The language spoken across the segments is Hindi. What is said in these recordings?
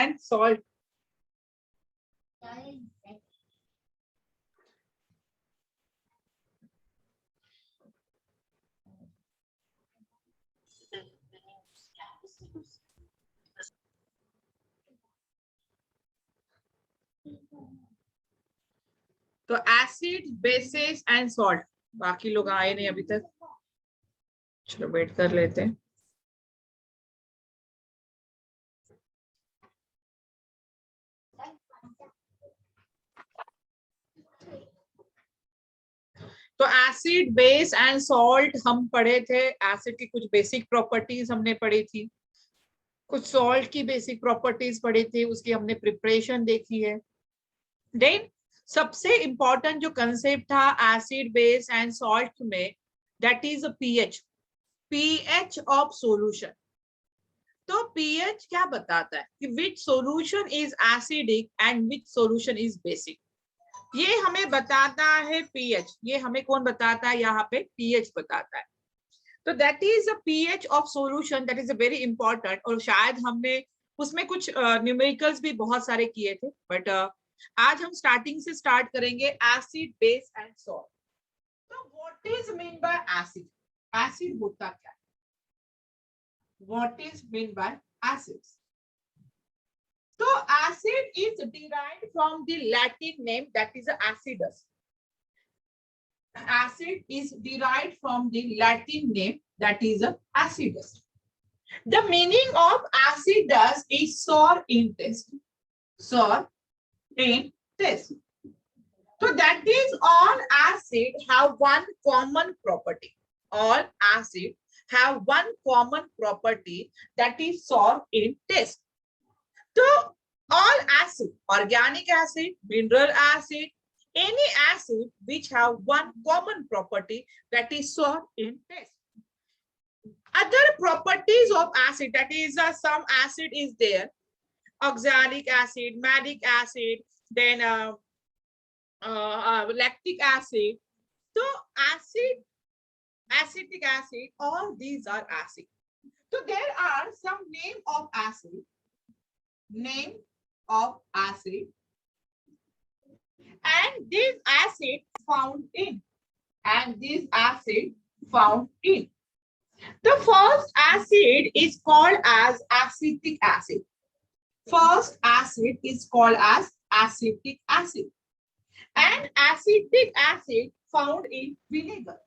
and salt. तो एसिड, बेसिस एंड सॉल्ट, बाकी लोग आए नहीं अभी तक, चलो वेट कर लेते हैं। तो एसिड, बेस एंड सॉल्ट हम पढ़े थे। एसिड की कुछ बेसिक प्रॉपर्टीज हमने पढ़ी थी, कुछ सॉल्ट की बेसिक प्रॉपर्टीज पढ़ी थी, उसकी हमने प्रिपरेशन देखी है। देन सबसे इंपॉर्टेंट जो कंसेप्ट था एसिड, बेस एंड सॉल्ट में, that is pH, pH of solution. तो पीएच क्या बताता है कि which solution is acidic and which solution is basic, ये हमें बताता है पीएच। ये हमें कौन बताता है? यहाँ पे पीएच बताता है। तो that is a pH of solution, that is a very important. और शायद हमने उसमें कुछ न्यूमेरिकल्स भी बहुत सारे किए थे, बट आज हम स्टार्टिंग से स्टार्ट करेंगे एसिड, बेस एंड सॉल्ट। तो what is mean bye acid? Acid होता क्या है? What is meant by acids? So acid is derived from the Latin name, that is acidus. Acid is derived from the Latin name, that is acidus. The meaning of acidus is sour in taste. Sour in taste. So that is all acid have one common property. All acid have one common property, that is sour in taste. So all acid, organic acid, mineral acid, any acid which have one common property, that is sour in taste. Other properties of acid, that is some acid is there, oxalic acid, malic acid, then lactic acid. So acid, acetic acid, all these are acid. So there are some name of acid, name of acid, and this acid found in, and this acid found in. The first acid is called as acetic acid. First acid is called as acetic acid, and acetic acid found in vinegar.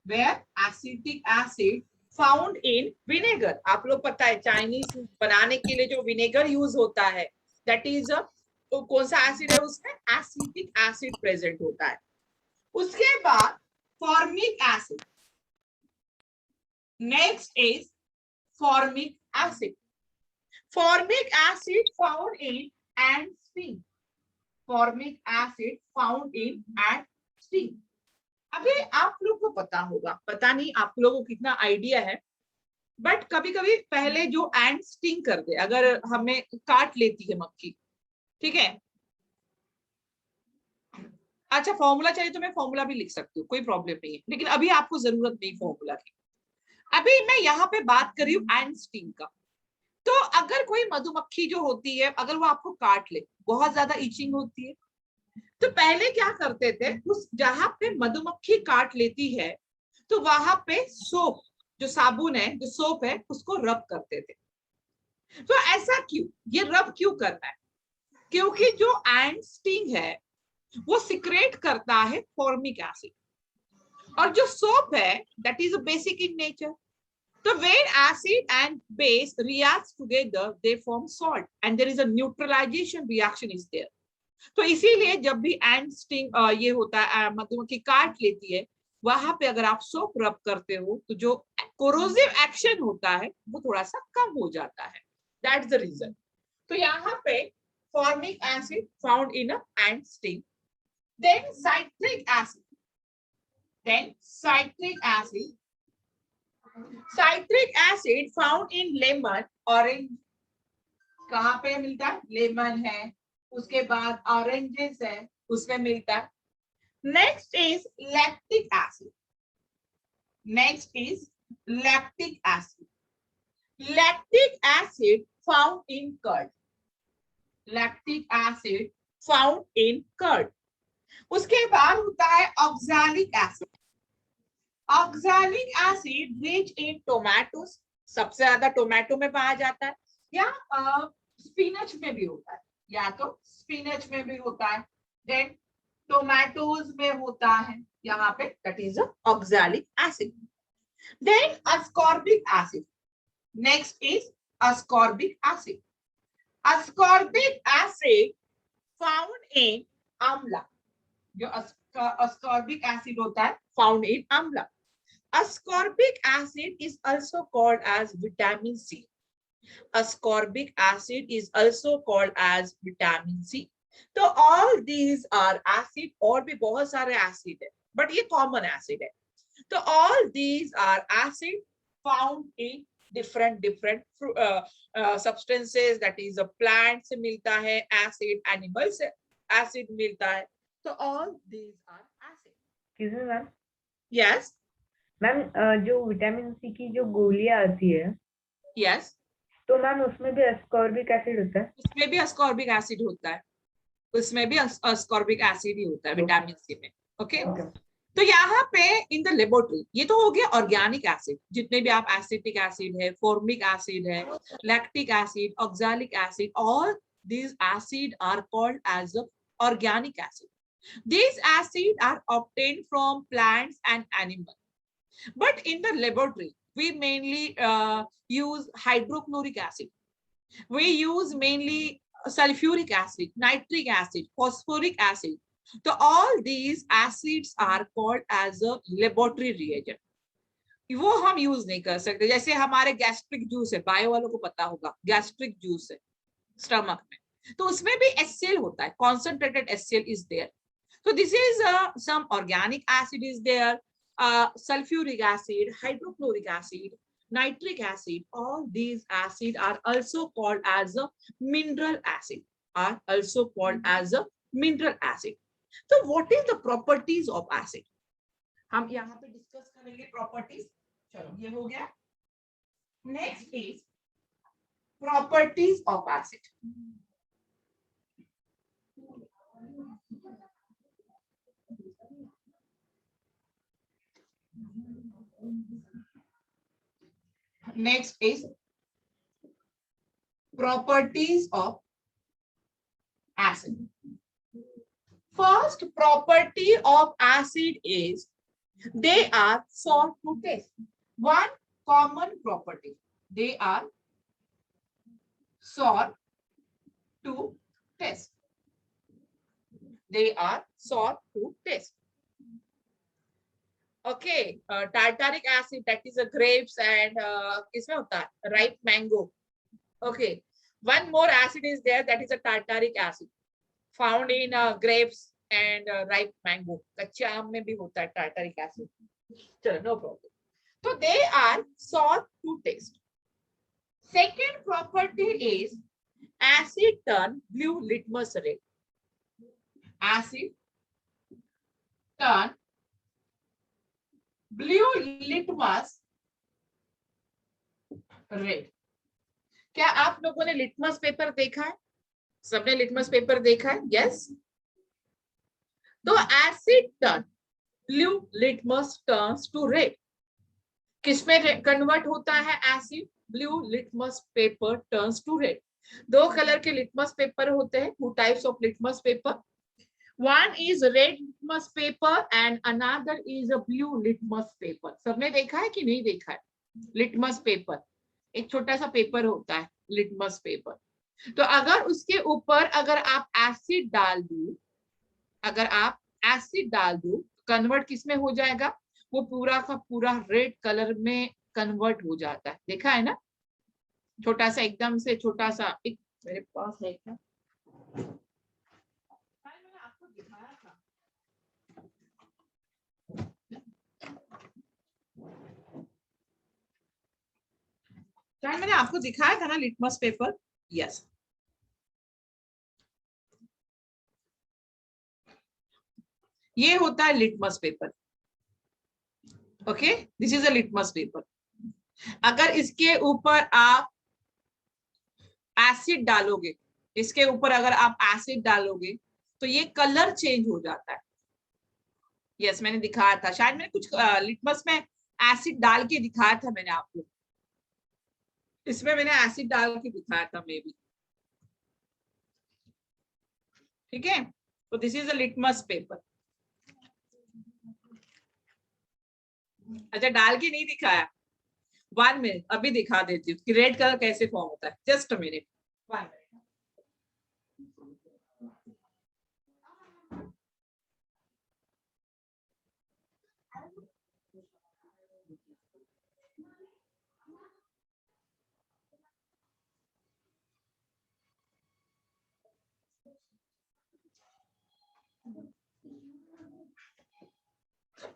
Where acetic acid found in vinegar. आप लोग पता है चाइनीज बनाने के लिए जो विनेगर यूज होता है, दैट इज तो कौन सा एसिड है उसमें? एसिटिक एसिड प्रेजेंट होता है। उसके बाद formic acid, next is formic acid. Formic acid found in and steam, formic acid found in and steam. अभी आप लोग को पता होगा, पता नहीं आप लोगों को कितना आइडिया है, बट कभी कभी पहले जो एंड स्टिंग कर दे, अगर हमें काट लेती है मक्खी, ठीक है, अच्छा फॉर्मूला चाहिए तो मैं फॉर्मूला भी लिख सकती हूँ, कोई प्रॉब्लम नहीं है, लेकिन अभी आपको जरूरत नहीं फॉर्मूला की। अभी मैं यहाँ पे बात कर रही हूँ एंड स्टिंग का। तो अगर कोई मधुमक्खी जो होती है, अगर वो आपको काट ले, बहुत ज्यादा इचिंग होती है, तो पहले क्या करते थे, उस जहां पे मधुमक्खी काट लेती है तो वहां पे सोप, जो साबुन है, जो सोप है, उसको रब करते थे। तो ऐसा क्यों, ये रब क्यों करना है? क्योंकि जो एंड स्टिंग है वो सिक्रेट करता है फॉर्मिक एसिड, और जो सोप है that is basic in nature. तो when acid and base react together, they form salt, and there is a neutralization reaction is there. तो इसीलिए जब भी एंड स्टिंग ये होता है, मधुमक्खी काट लेती है, वहां पे अगर आप सोप रब करते हो तो जो कोरोसिव एक्शन होता है वो थोड़ा सा कम हो जाता है, दैट्स द रीजन। तो यहाँ पे formic acid found in ant sting, then citric acid, then citric acid, citric acid found in lemon, orange, कहाँ पे मिलता है? लेमन है, उसके बाद ऑरेंजेस है, उसमें मिलता है। Next is lactic acid, next is lactic acid, lactic acid found in curd, lactic acid found in curd. उसके बाद होता है oxalic acid. Oxalic acid rich in tomatoes, सबसे ज्यादा टोमेटो में पाया जाता है, या स्पिनच में भी होता है, या तो स्पिनच में भी होता है, देन टोमेटोज में होता है यहाँ पे, that is oxalic acid. Then ascorbic acid, next is ascorbic acid. Ascorbic acid found in amla, जो ascorbic acid होता है found in amla. Ascorbic acid is also called as vitamin C. Ascorbic acid is also called as vitamin C. तो all these are acid, और भी बहुत सारे acid है, but ये common acid है. तो all these are acid found in different substances, that is a plant से मिलता है acid, animal से acid मिलता है, तो all these are acid. किसमें मैम? Yes. मैम जो विटामिन सी की जो गोलियां आती है, Yes. तो मैम उसमें भी ascorbic acid होता है? उसमें भी ascorbic acid होता है, उसमें भी ascorbic acid ही होता है विटामिन सी में. ओके, तो यहाँ पे इन द लेबोरेटरी, ये तो हो गया ऑर्गेनिक एसिड, जितने भी आप एसिटिक एसिड है, फॉर्मिक एसिड है, lactic acid, oxalic acid, all these acid are called as organic acid. These acid are obtained from plants and animals, but in the laboratory we mainly use hydrochloric acid, we use mainly sulfuric acid, nitric acid, phosphoric acid. So all these acids are called as a laboratory reagent. वो हम यूज नहीं कर सकते, जैसे हमारे गैस्ट्रिक जूस है, बायो वालों को पता होगा, गैस्ट्रिक जूस है स्टमक में, तो उसमें भी HCl होता है, concentrated HCl is there. So this is some organic acid is there, sulfuric acid, hydrochloric acid, nitric acid, all these acid are also called as a mineral acid, are also called as a mineral acid. So what is the properties of acid? हम यहाँ पे डिस्कस करेंगे properties. चलो ये हो गया. Next is properties of acid. Next is properties of acid. First property of acid is they are sour to taste. One common property, they are sour to taste. They are sour to taste. Okay, tartaric acid, that is a grapes and किसमें होता है? Ripe mango. Okay, one more acid is there, that is a tartaric acid found in grapes and ripe mango. कच्चे आम में भी होता है tartaric acid. चलो, no problem. So they are sour to taste. Second property is acid turn blue litmus red. Acid turn blue litmus red. क्या आप लोगों ने लिटमस पेपर देखा है? सबने लिटमस पेपर देखा है? यस. तो acid turn blue litmus turns to red. किसमें कन्वर्ट होता है acid? Blue litmus paper turns to red. दो कलर के लिटमस पेपर होते हैं, two types of litmus paper. One is red litmus paper and another is a blue litmus paper. सबने देखा है कि नहीं देखा है? लिटमस पेपर एक छोटा सा पेपर होता है, लिटमस पेपर. तो अगर उसके ऊपर अगर आप एसिड डाल दो, अगर आप एसिड डाल दो, कन्वर्ट किसमें हो जाएगा? वो पूरा का पूरा रेड कलर में कन्वर्ट हो जाता है. देखा है ना? छोटा सा, एकदम से छोटा सा. एक मेरे पास है क्या? मैंने आपको दिखाया था. मैंने आपको दिखाया था ना लिटमस पेपर. यस. ये होता है litmus paper. Okay, this is a litmus paper. अगर इसके ऊपर आप एसिड डालोगे इसके ऊपर अगर आप एसिड डालोगे तो ये कलर चेंज हो जाता है। यस, मैंने दिखाया था, शायद मैंने कुछ लिटमस में एसिड डाल के दिखाया था मैंने आपको, इसमें मैंने एसिड डाल के दिखाया था मे बी। ठीक है, तो this is a litmus paper. अच्छा, डाल के नहीं दिखाया, 1 मिनट अभी दिखा देती हूँ कि रेड कलर कैसे फॉर्म होता है। Just a minute, 1 minute.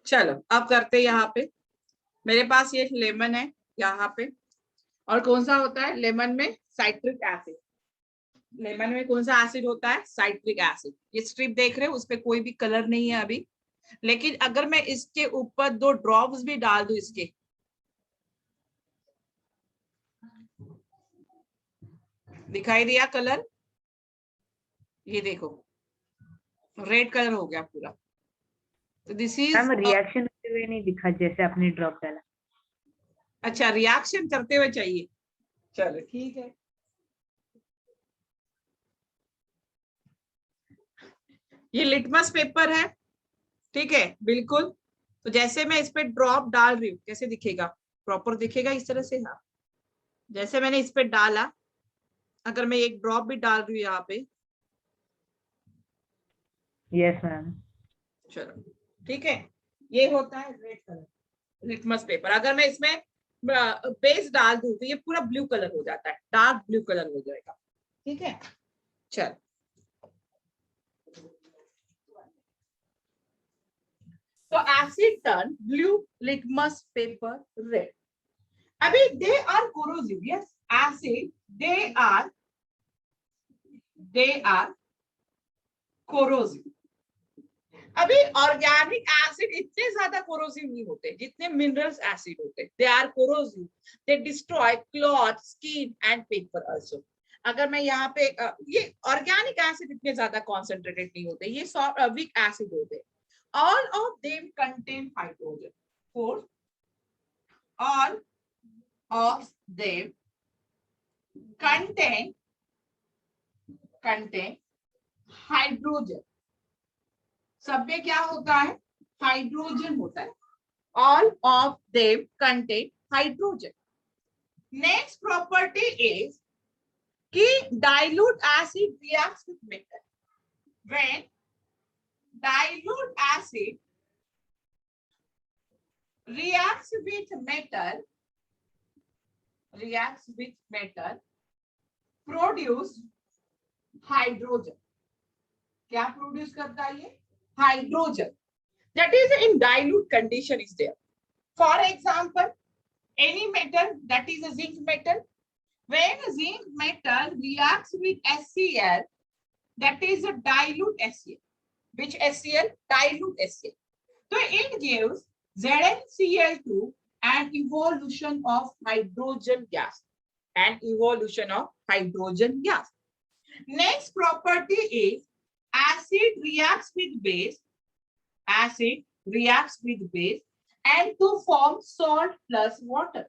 चलो अब करते हैं। यहाँ पे मेरे पास ये लेमन है यहाँ पे, और कौन सा होता है लेमन में? Citric acid. लेमन में कौन सा एसिड होता है? Citric acid. ये स्ट्रिप देख रहे हो, उस पर कोई भी कलर नहीं है अभी, लेकिन अगर मैं इसके ऊपर 2 ड्रॉप्स भी डाल दूं इसके, दिखाई दिया कलर? ये देखो रेड कलर हो गया पूरा। तो दिस इज, मैम रिएक्शन होते हुए नहीं दिखा जैसे आपने ड्रॉप डाला। अच्छा रिएक्शन करते हुए चाहिए, चलो ठीक है। ये लिटमस पेपर है, ठीक है बिल्कुल। तो जैसे मैं इस पे ड्रॉप डाल रही हूँ, कैसे दिखेगा? प्रॉपर दिखेगा इस तरह से। हाँ, जैसे मैंने इस पे डाला, अगर मैं एक ड्रॉप भी डाल रही हूँ यहाँ पे, यस मैम। चलो ठीक है, ये होता है रेड कलर लिटमस पेपर। अगर मैं इसमें बेस डाल दूं तो ये पूरा ब्लू कलर हो जाता है, डार्क ब्लू कलर हो जाएगा। ठीक है, चल। तो acid turn blue, litmus paper red. अभी they are corrosive, yes acid they are corrosive. अभी ऑर्गेनिक एसिड इतने ज्यादा कोरोसिव नहीं होते जितने मिनरल्स एसिड होते। They are corrosive, they destroy cloth, skin and paper also. अगर मैं यहाँ पे ये ऑर्गेनिक एसिड इतने ज्यादा कॉन्सेंट्रेटेड नहीं होते, ये वीक एसिड होते। All of them contain hydrogen. Four, all of them contain hydrogen. सब में क्या होता है? हाइड्रोजन होता है। All of them contain hydrogen. Next property is कि dilute acid reacts with metal. When dilute acid reacts with metal, produce hydrogen. क्या प्रोड्यूस करता है ये? Hydrogen. That is in dilute condition is there. For example, any metal, that is a zinc metal. When zinc metal reacts with HCl, that is a dilute HCl. Which HCl? Dilute HCl. So it gives ZnCl2 and evolution of hydrogen gas. Next property is acid reacts with base. And to form salt plus water.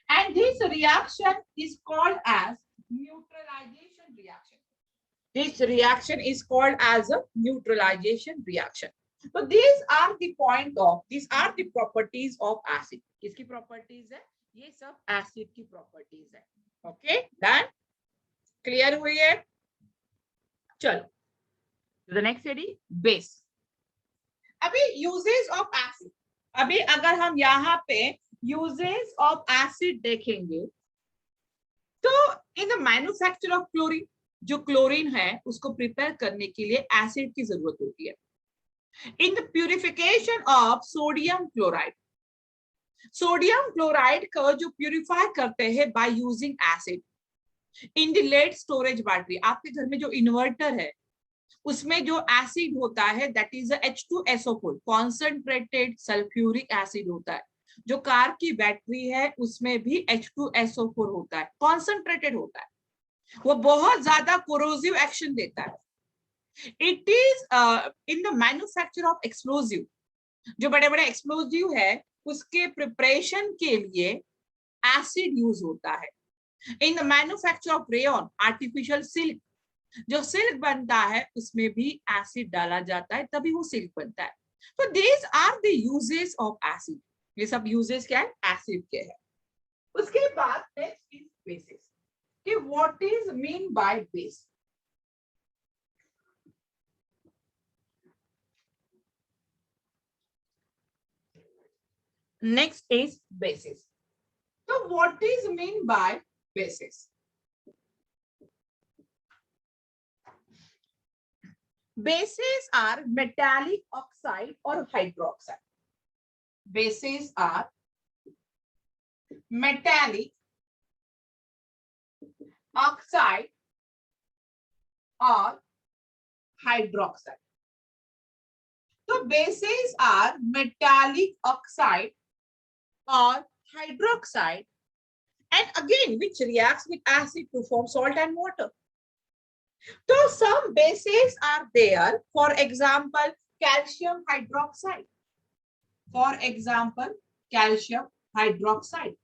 And this reaction is called as neutralization reaction. This reaction is called as a neutralization reaction. So these are the properties of acid. किसकी properties है? ये सब acid की properties है. Okay, done? Clear हुई है? चलो. The next study, base. अभी uses of acid. अभी अगर हम यहाँ पे uses of acid देखेंगे, तो in the manufacture of chlorine, जो क्लोरीन है उसको प्रिपेयर करने के लिए एसिड की जरूरत होती है। In the purification of sodium chloride, sodium chloride को जो प्यूरिफाई करते हैं by using acid. In the lead storage battery, आपके घर में जो इन्वर्टर है उसमें जो एसिड होता है that is H2SO4, concentrated sulphuric acid होता है। जो कार की बैटरी है उसमें भी H2SO4 होता है, कॉन्सेंट्रेटेड होता है। वो बहुत ज्यादा कोरोसिव एक्शन देता है. It is in the manufacture of explosive. जो बड़े बड़े एक्सप्लोजिव है उसके प्रिपरेशन के लिए एसिड यूज होता है. In the manufacture of rayon, artificial silk, जो सिल्क बनता है उसमें भी एसिड डाला जाता है तभी वो सिल्क बनता है. तो these are the uses of acid. ये सब यूजेस क्या है, एसिड के है. उसके बाद नेक्स्ट इज बेसिस. कि what is mean by base. Next is bases. तो what is mean by bases. Bases are metallic oxide or hydroxide. Bases are metallic oxide or hydroxide. So bases are metallic oxide or hydroxide, and again which reacts with acid to form salt and water. So some bases are there, for example, calcium hydroxide. For example, calcium hydroxide.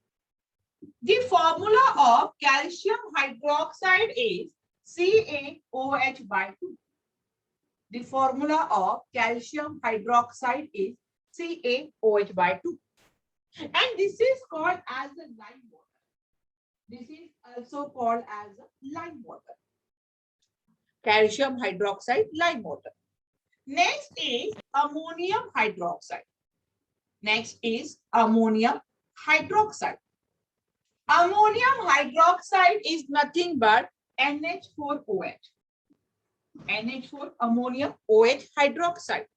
The formula of calcium hydroxide is CaOH by 2. The formula of calcium hydroxide is CaOH by 2. And this is called as a lime water. This is also called as a lime water. Calcium hydroxide, lime water. Next is ammonium hydroxide. Next is ammonium hydroxide. Ammonium hydroxide is nothing but NH4OH. NH4 ammonium OH hydroxide.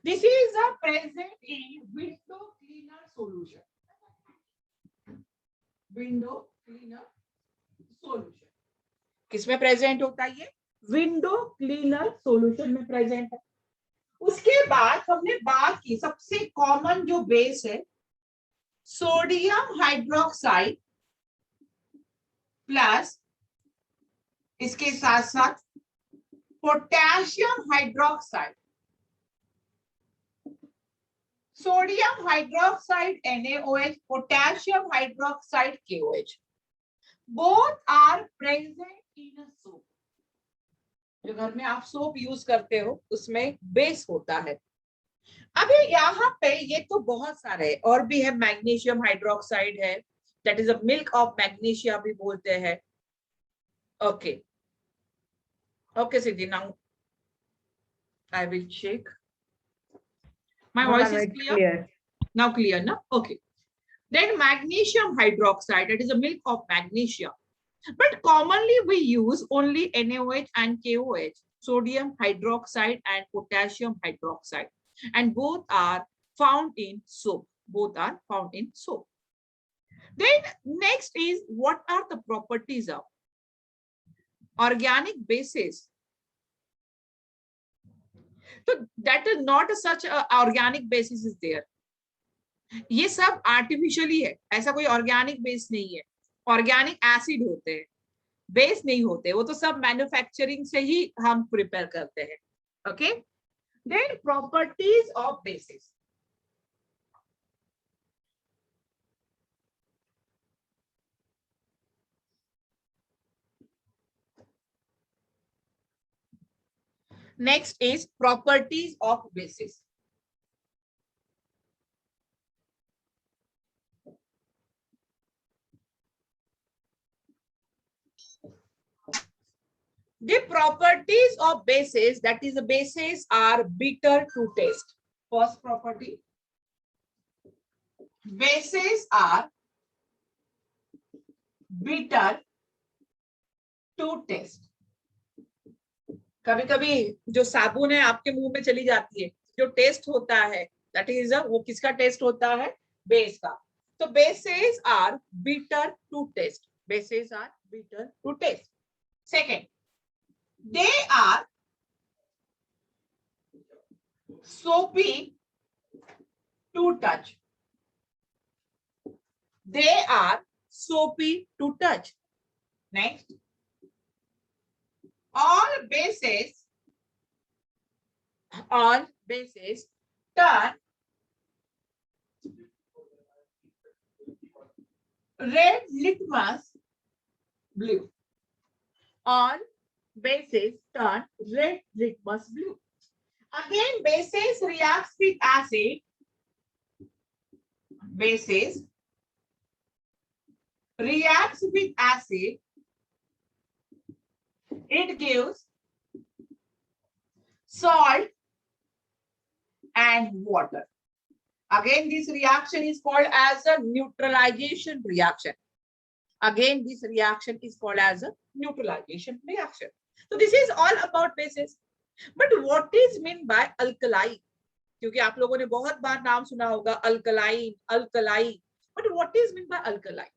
This is a present in window cleaner solution. Window cleaner solution. किसमें प्रेजेंट होता है ये? विंडो क्लीनर सॉल्यूशन में प्रेजेंट है. उसके बाद हमने बात की सबसे कॉमन जो बेस है सोडियम हाइड्रोक्साइड प्लस इसके साथ साथ potassium hydroxide. Sodium hydroxide NaOH, potassium hydroxide KOH. Both are present in a soap. जो घर में आप सोप यूज करते हो उसमें बेस होता है. अभी यहाँ पे ये तो बहुत सारे है, और भी है. मैग्नीशियम हाइड्रोक्साइड है, that is a milk of magnesia भी बोलते हैं. Okay okay Siddhi, now I will check my voice is clear now. Clear ना? Okay. Then magnesium hydroxide, that is a milk of magnesia. But commonly we use only NaOH and KOH, sodium hydroxide and potassium hydroxide. And both are found in soap. Both are found in soap. Then next is, what are the properties of organic bases? So that is not such a organic basis is there. ये सब आर्टिफिशियली है, ऐसा कोई ऑर्गेनिक बेस नहीं है. ऑर्गेनिक एसिड होते हैं, बेस नहीं होते. वो तो सब मैन्युफैक्चरिंग से ही हम प्रिपेयर करते हैं. Okay. Then properties of bases. Next is properties of bases. The properties of bases, that is the bases are bitter to taste. First property, bases are bitter to taste. कभी कभी जो साबुन है आपके मुंह में चली जाती है, जो टेस्ट होता है दैट इज वो किसका टेस्ट होता है? बेस का. तो bases are bitter to taste. Bases are bitter to taste. Second, they are soapy to touch. They are soapy to touch. Next, bases turn red litmus blue. All bases turn red litmus blue. Again, bases reacts with acid. Bases reacts with acid. It gives salt and water. Again, this reaction is called as a neutralization reaction. Again, this reaction is called as a neutralization reaction. So this is all about bases. But what is meant by alkali? क्योंकि आप लोगों ने बहुत बार नाम सुना होगा alkaline, alkali. But what is meant by alkali?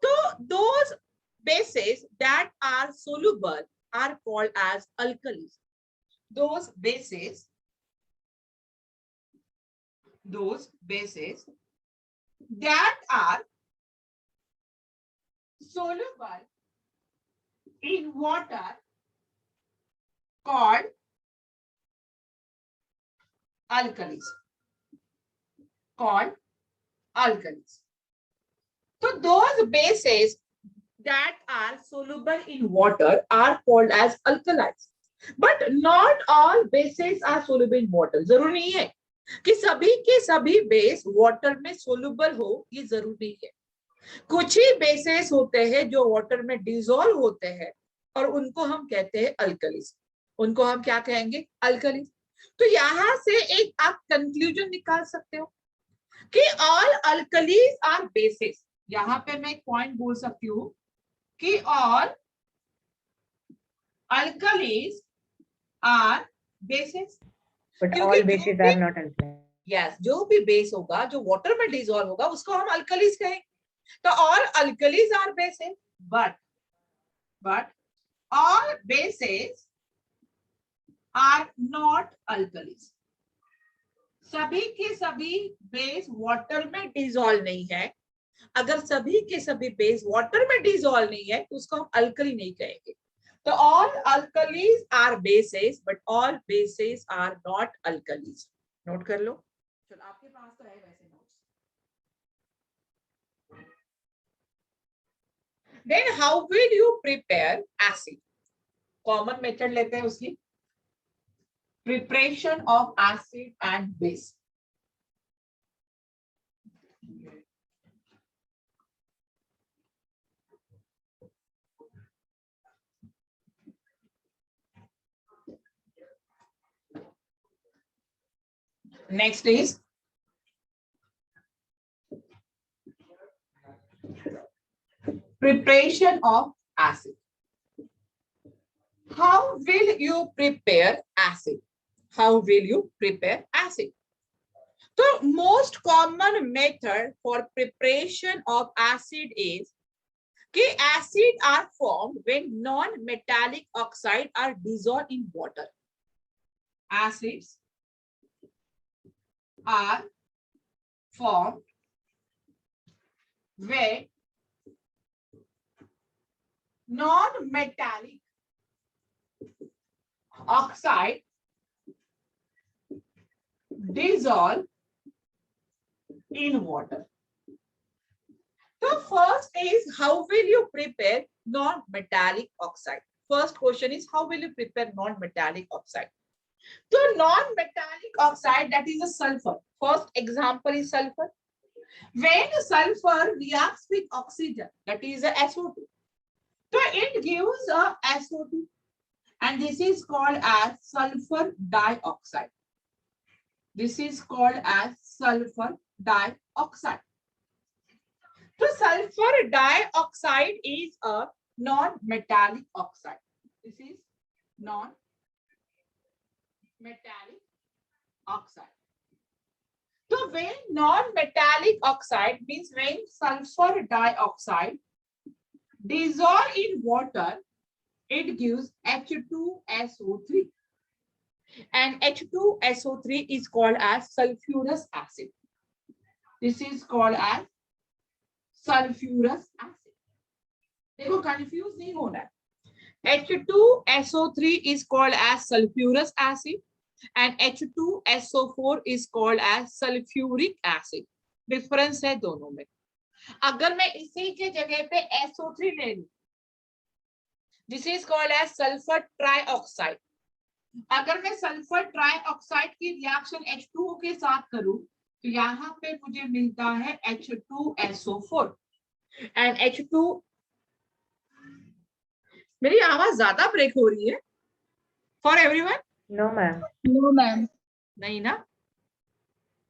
So those bases that are soluble are called as alkalis. Those bases that are soluble in water called alkalis. So those bases that are soluble in water are called as alkalis. But not all bases are soluble in water. जरूरी नहीं है कि सभी के सभी बेस वाटर में सोलुबल हो, ये जरूरी है. कुछ ही बेसेस होते हैं जो वाटर में डिसॉल्व होते हैं और उनको हम कहते हैं अल्कलीज. उनको हम क्या कहेंगे? अल्कलीज. तो यहां से एक आप कंक्लूजन निकाल सकते हो कि ऑल अल्कलीज आर बेसिस. यहां पे मैं एक पॉइंट बोल सकती हूँ कि all alkalis are bases. But all bases are not alkaline. Yes, जो भी बेस होगा जो वाटर में डिसॉल्व होगा उसको हम अल्कलीज कहेंगे. तो all alkalis are bases, but all bases are not alkalis. सभी के सभी बेस वाटर में डिसॉल्व नहीं है. अगर सभी के सभी बेस वाटर में डिसॉल्व नहीं है तो उसको हम अल्कली नहीं कहेंगे. तो all alkalis are bases but all bases are not alkalis. Note कर लो. चलो, आपके पास तो है वैसे notes. Then how will you prepare acid? Common method लेते हैं उसकी. Preparation of acid and base. Next is preparation of acid. How will you prepare acid? How will you prepare acid? The most common method for preparation of acid is that acid are formed when non-metallic oxide are dissolved in water. Acids are formed when non-metallic oxide dissolve in water. The first is how will you prepare non-metallic oxide? First question is how will you prepare non-metallic oxide? So non-metallic oxide, that is a sulfur. First example is sulfur. When sulfur reacts with oxygen, that is a SO2. So it gives a SO2 and this is called as sulfur dioxide. This is called as sulfur dioxide. So sulfur dioxide is a non-metallic oxide. This is non-metallic oxide. So when non-metallic oxide means when sulfur dioxide dissolve in water, it gives H2SO3. And H2SO3 is called as sulfurous acid. This is called as sulfurous acid. देखो कंफ्यूज नहीं होना है. H2SO3 is called as sulfurous acid and H2SO4 is called as sulfuric acid. Difference है दोनों में. अगर मैं इसी के जगह पे SO3 ले लूं, this is called as sulphur trioxide. अगर मैं सल्फर ट्राइऑक्साइड की रिएक्शन H2O के साथ करूं तो यहाँ पे मुझे मिलता है H2SO4 एंड H2. मेरी आवाज ज्यादा ब्रेक हो रही है for everyone? No ma'am. No ma'am. नहीं ना?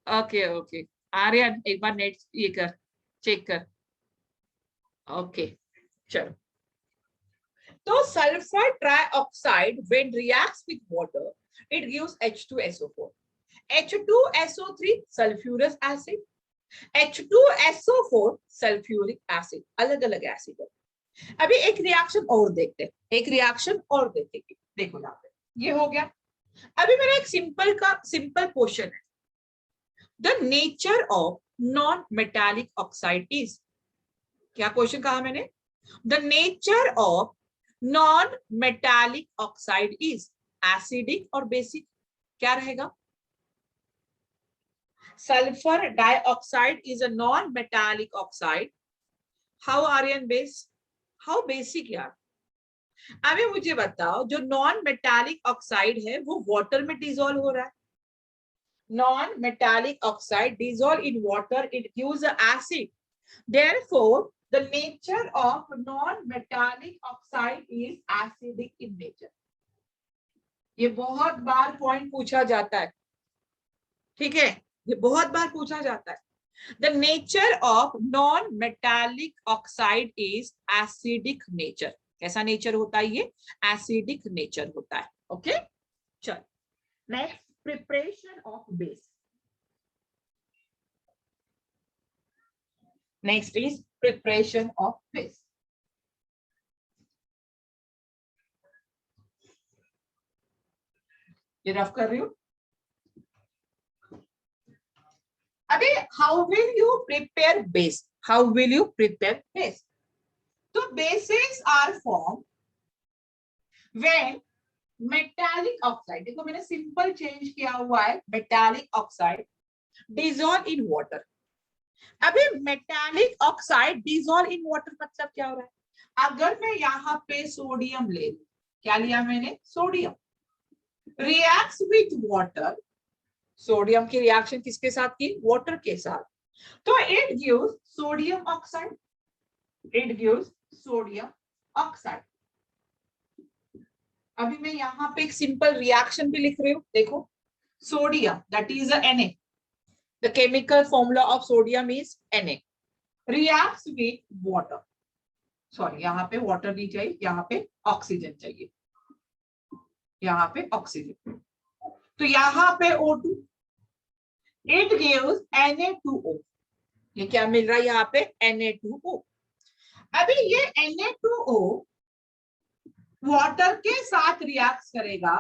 Okay okay. आर्यन एक बार नेट ये कर, चेक कर. ओके चलो. तो sulphur trioxide when reacts with water it gives H2SO4. H2SO3 sulphurous acid, H2SO4 sulphuric acid. अलग अलग एसिड है. अभी एक रिएक्शन और देखते हैं, एक रिएक्शन और देखेंगे. देखो यहाँ पे ये हो गया. अभी मेरा एक सिंपल क्वेश्चन है. The nature of non metallic oxide is. क्या क्वेश्चन कहा मैंने? The nature of non metallic oxide is acidic और बेसिक. क्या रहेगा? Sulphur dioxide is a non metallic oxide. How Aryan base? How basic यार. अभी मुझे बताओ, जो नॉन मेटालिक ऑक्साइड है वो वाटर में डिसॉल्व हो रहा है. Non metallic oxide dissolve in water, it gives a acid. Therefore the nature of non metallic oxide is acidic in nature. ये बहुत बार पॉइंट पूछा जाता है. ठीक है, ये बहुत बार पूछा जाता है. The nature of non-metallic oxide is acidic nature. कैसा नेचर होता है ये? एसिडिक नेचर होता है. ओके चल. Next, preparation of base. Next is preparation of base. ये रफ कर रही हूं. अभी how will you prepare base? How will you prepare base? So bases are formed when metallic oxide, देखो मैंने सिंपल चेंज किया हुआ है, metallic oxide dissolve in water. अभी metallic oxide dissolve in water मतलब क्या हो रहा है? अगर मैं यहाँ पे सोडियम ले लूं, क्या लिया मैंने? Sodium. reacts with water. Sodium की रिएक्शन किसके साथ की? वाटर के साथ. तो it gives sodium oxide. It gives sodium oxide. अभी मैं यहाँ पे एक सिंपल रिएक्शन भी लिख रही हूँ. देखो, sodium that is Na. The chemical formula of sodium is Na. Reacts with water. Sorry, यहाँ पे वाटर नहीं चाहिए, यहाँ पे ऑक्सीजन चाहिए. यहाँ पे ऑक्सीजन. तो यहाँ पे O2, it gives Na2O. ये क्या मिल रहा है यहाँ पे? Na2O. अभी ये Na2O वाटर के साथ रिएक्ट करेगा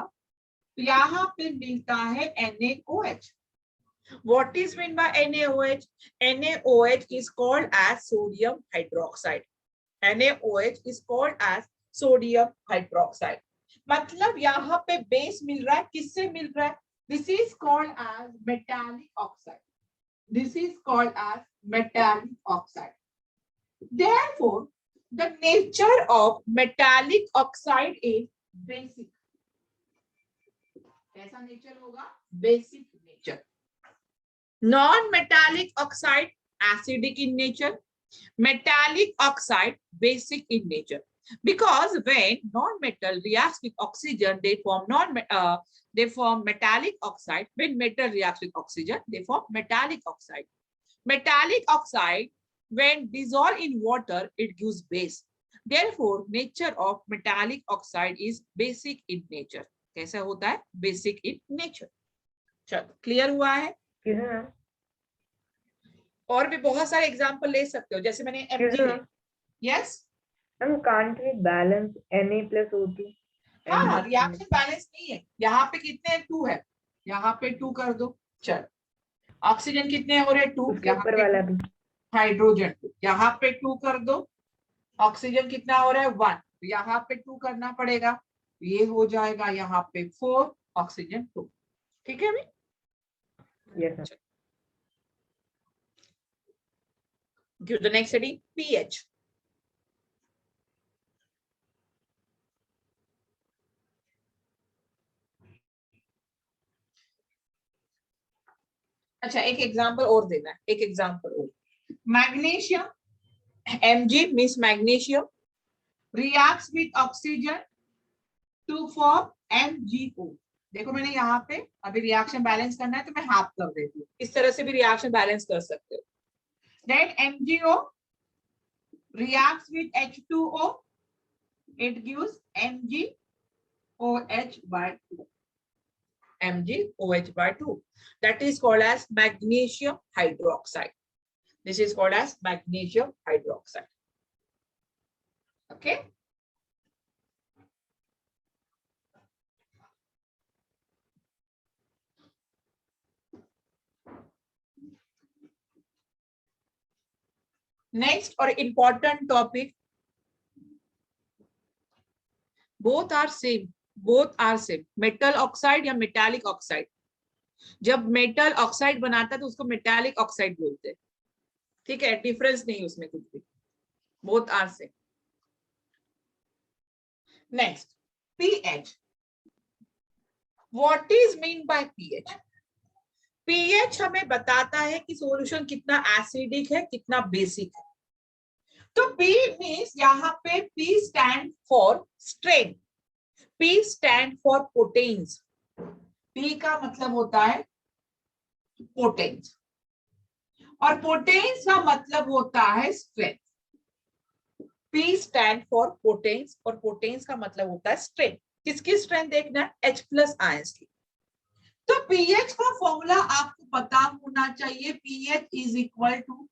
तो यहाँ पे मिलता है NaOH. What is meant by NaOH? NaOH is called as sodium hydroxide. NaOH is called as sodium hydroxide. मतलब यहाँ पे बेस मिल रहा है. किससे मिल रहा है? This is called as metallic oxide. This is called as metallic oxide. Therefore, the nature of metallic oxide is basic. कैसा नेचर होगा? Basic nature. Non-metallic oxide acidic in nature. Metallic oxide basic in nature. Because when non-metal reacts with oxygen, they form metallic oxide. When metal reacts with oxygen, they form metallic oxide. Metallic oxide, when dissolved in water, it gives base. Therefore, nature of metallic oxide is basic in nature. कैसा होता है? Basic in nature. चलो, क्लियर हुआ है? और भी बहुत सारे एग्जाम्पल ले सकते हो, जैसे मैंने यस. हम can't we balance Na plus O2? हाँ, रिएक्शन बैलेंस नहीं है. यहाँ पे कितने 2 है, यहाँ पे 2 कर दो. चल, ऑक्सीजन कितने हो रहे? 2. यहाँ पे हाइड्रोजन 2, यहाँ पे 2 कर दो. ऑक्सीजन कितना हो रहा है? 1. तो यहाँ पे 2 करना पड़ेगा, ये हो जाएगा यहाँ पे 4, ऑक्सीजन 2। ठीक है अभी? Yes, sir. Give the next heading, pH. अच्छा, एक एग्जांपल और देना है, एक एग्जांपल और। Magnesium, Mg means magnesium reacts with oxygen to form MgO। देखो मैंने यहाँ पे अभी रिएक्शन बैलेंस करना है तो मैं हाफ कर देती हूँ, इस तरह से भी रिएक्शन बैलेंस कर सकते हो। Then MgO reacts with H2O, it gives MgOH by 2, MgOH by 2, that is called as magnesium hydroxide. This is called as magnesium hydroxide. Okay. Next or important topic, both are same, metal oxide या metallic oxide। जब मेटल ऑक्साइड बनाता है तो उसको मेटालिक ऑक्साइड बोलते हैं। ठीक है, डिफरेंस नहीं उसमें कुछ भी, both are same. Next, pH. What is mean by pH? PH हमें बताता है कि सॉल्यूशन कितना एसिडिक है, कितना बेसिक है। तो P मीन्स यहाँ पे P stand for strength, P stand for potence. P का मतलब होता है पोटेंस और पोटेंस का मतलब होता है strength. P stand for potence और पोटेंस का मतलब होता है स्ट्रेंथ। किसकी स्ट्रेंथ देखना है? H+ आयंस की। तो पीएच का फॉर्मूला आपको पता होना चाहिए, pH is equal to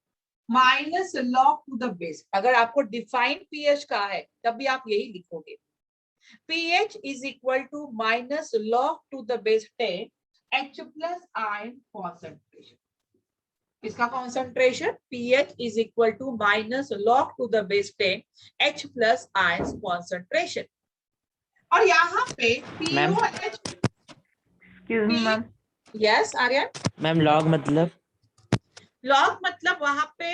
minus log to the base. अगर आपको डिफाइन पीएच का है तब भी आप यही लिखोगे, pH is equal to minus log to the base 10 H+ ion concentration. इसका concentration pH is equal to minus log to the base 10 H+ ion concentration. और यहाँ पे POH, ma'am. Yes Aryan. Ma'am log मतलब? लॉग मतलब वहां पे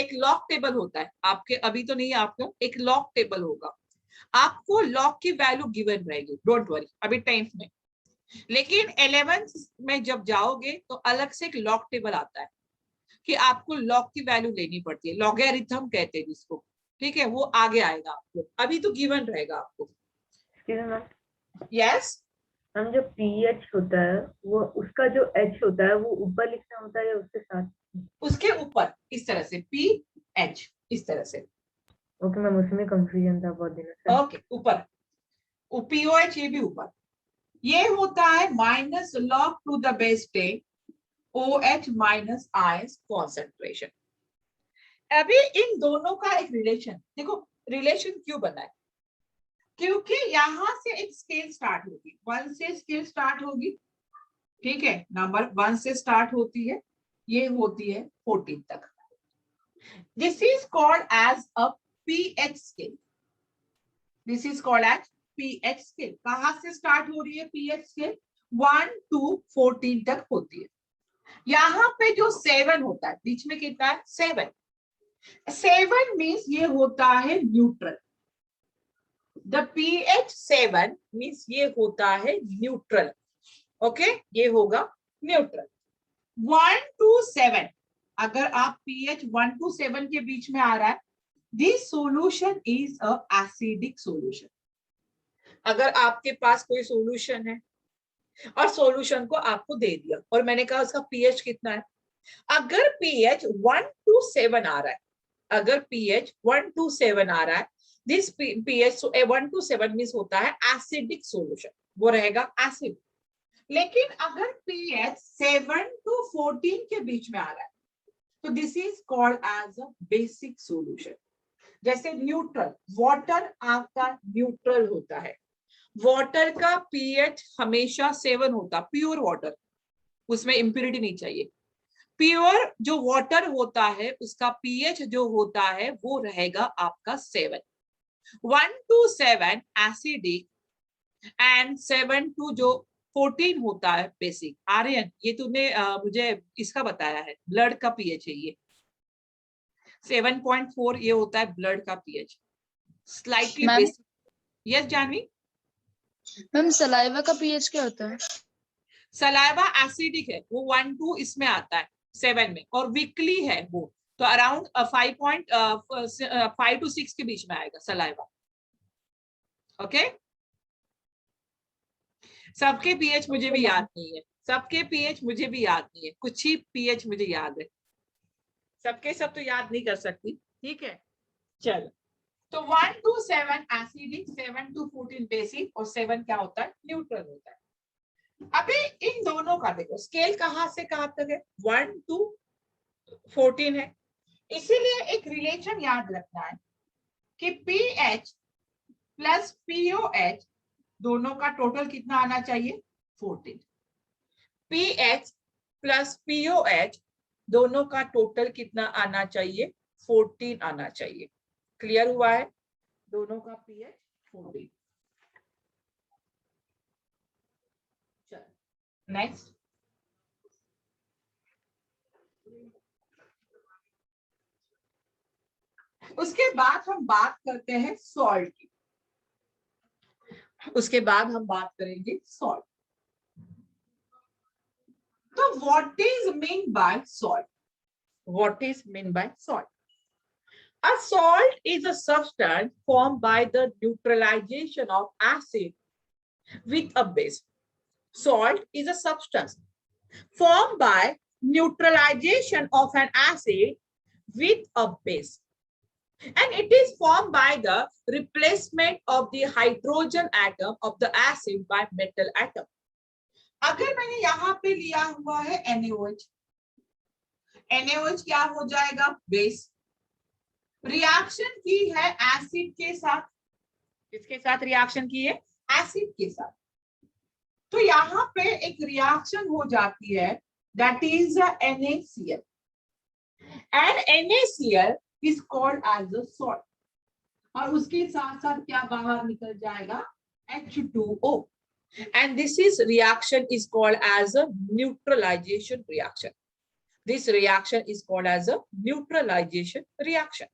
एक लॉग टेबल होता है आपके, अभी तो नहीं है आपको, एक लॉग टेबल होगा, आपको लॉग की वैल्यू गिवन रहेगी, डोंट वरी अभी 10th में। लेकिन 11th में जब जाओगे तो अलग से एक लॉग टेबल आता है कि आपको लॉग की वैल्यू लेनी पड़ती है, लॉगरिथम कहते हैं जिसको। ठीक है, वो आगे आएगा आपको, अभी तो गिवन रहेगा आपको। यस हम जो पीएच होता है वो उसका जो एच होता है वो ऊपर लिखना होता है या उसके साथ? उसके ऊपर, इस तरह से पीएच, इस तरह से। ओके मैम, उसमें कंफ्यूजन था बहुत दिनों से। ओके, ऊपर पीओएच, ये भी ऊपर। ये होता है minus log to the base 10 OH minus ions concentration. अभी इन दोनों का एक रिलेशन देखो, रिलेशन क्यों बना है? क्योंकि यहां से एक स्केल स्टार्ट होगी, 1 से स्केल स्टार्ट होगी। ठीक है, नंबर 1 से स्टार्ट होती है, ये होती है 14 तक। This is called as a pH scale. This is called as pH scale. कहां से स्टार्ट हो रही है पीएच स्केल? 1 to 14 तक होती है। यहाँ पे जो 7 होता है, बीच में कितना है? 7। 7 मीन्स ये होता है न्यूट्रल। द pH 7 मीन्स ये होता है न्यूट्रल। ओके, ये होगा न्यूट्रल। 1 to 7, अगर आप pH 1 to 7 के बीच में आ रहा है, this solution is a acidic solution. अगर आपके पास कोई सॉल्यूशन है और सॉल्यूशन को आपको दे दिया और मैंने कहा उसका pH कितना है, अगर pH 1 to 7 आ रहा है, अगर pH 1 to 7 आ रहा है, दिस pH 1 to 7 मींस होता है एसिडिक सॉल्यूशन, वो रहेगा एसिड। लेकिन अगर pH 7 to 14 के बीच में आ रहा है तो this is called as a basic solution. जैसे न्यूट्रल, वाटर आपका न्यूट्रल होता है, वाटर का pH हमेशा 7 होता, प्योर वाटर, उसमें इंप्योरिटी नहीं चाहिए। प्योर जो वाटर होता है उसका pH जो होता है वो रहेगा आपका 7। 1 to 7 एसिडिक एंड 7 to जो 14 होता है बेसिक। आर्यन ये तूने मुझे इसका बताया है, ब्लड का पीएच है ये। 7.4 ये होता है ब्लड का pH, slightly ma'am basic. Yes Jahnavi. Ma'am saliva का पीएच क्या होता है? सलाइवा एसिडिक है, वो 1-2 इसमें आता है, 7 में, और वीकली है वो, तो अराउंड 5 to 6 के बीच में आएगा सलाइवा। ओके सबके पीएच मुझे भी याद नहीं है, सबके पीएच मुझे भी याद नहीं है, कुछ ही पीएच मुझे याद है, सबके सब तो याद नहीं कर सकती। ठीक है चलो, तो 1 to 7 एसिडिक, 7 to 14 बेसिक, और 7 क्या होता है, न्यूट्रल होता है। अभी इन दोनों का देखो स्केल कहां से कहां तक है, 1 to 14 है, इसीलिए एक रिलेशन याद रखना है कि पीएच प्लस पीओएच दोनों का टोटल कितना आना चाहिए, 14। पीएच प्लस पीओएच दोनों का टोटल कितना आना चाहिए, 14 आना चाहिए। क्लियर हुआ है, दोनों का पीएच 14। चलो नेक्स्ट, उसके बाद हम बात करते हैं सॉल्ट की, उसके बाद हम बात करेंगे सॉल्ट। तो what is mean bye salt, what is mean bye salt? A salt is a substance formed by the neutralization of acid with a base. Salt is a substance formed by neutralization of an acid with a base, and it is formed by the replacement of the hydrogen atom of the acid by metal atom. अगर मैंने यहाँ पे लिया हुआ है NaOH, NaOH क्या हो जाएगा, बेस। रिएक्शन की है एसिड के साथ, किसके साथ रिएक्शन की है, एसिड के साथ, तो यहाँ पे एक रिएक्शन हो जाती है, that is NaCl, and NaCl is called as a salt, और उसके साथ साथ क्या बाहर निकल जाएगा, H2O, and this is reaction is called as a neutralization reaction. This reaction is called as a neutralization reaction.